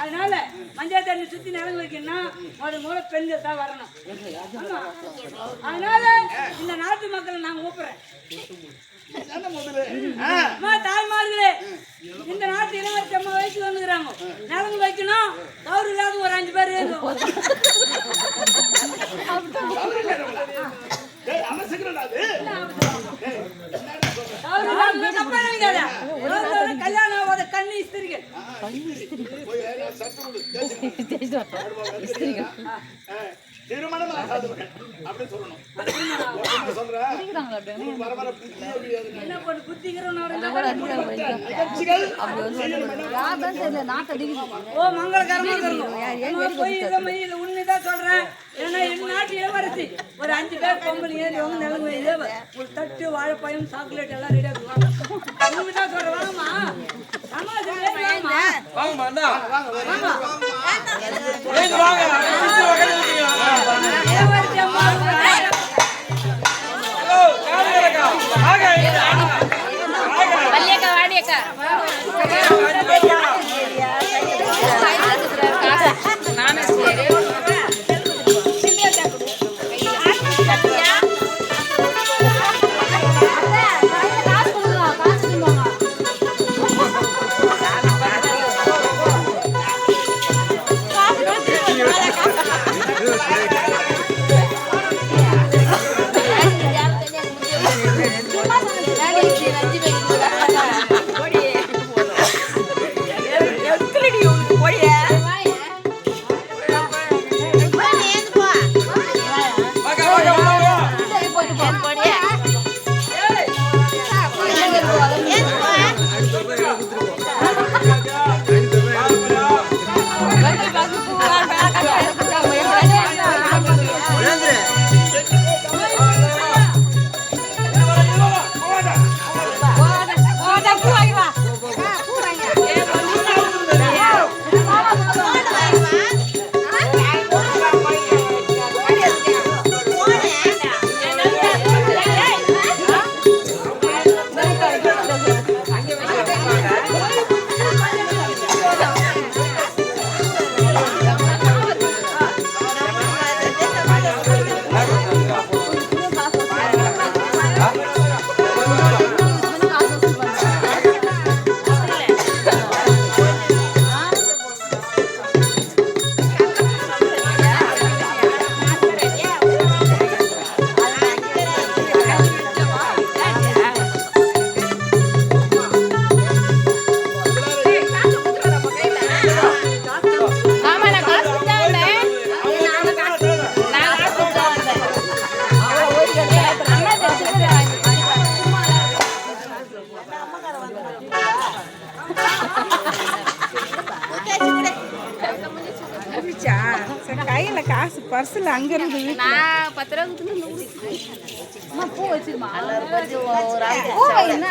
அதனால மஞ்சள் தண்ணி சுத்தி நிலங்கு வைக்கணும்னா முதல்ல பெண்கள் தான் வரணும். அதனால இந்த நாட்டு மக்களை நான் கூப்பிடுறேன். தாய்மார்களே, இந்த நாட்டு இளவரசி அம்மா வயசுக்கு வந்துக்கிறாங்க. நிலங்கு வைக்கணும். கௌரி இல்லாத ஒரு 5 பேர் கல்யாணம் கண்ணி இஸ்திரிகள் திருமணம் அப்படி சொல்லணும். உண்மைதான் சொல்றேன். ஏன்னா என் நாட்டு இளவரசி ஒரு 5 பேர் பொங்கல் ஏறி நிலங்கு ஒரு தட்டு வாழைப்பழம் சாக்லேட் எல்லாம் ரெடியா இருக்குவாங்க. உண்மைதான் சொல்றேன். வாங்கம்மா கையில காசு பர்ஸ்ல அங்க இருந்து 10 ரூபா பூ வச்சிருமா என்ன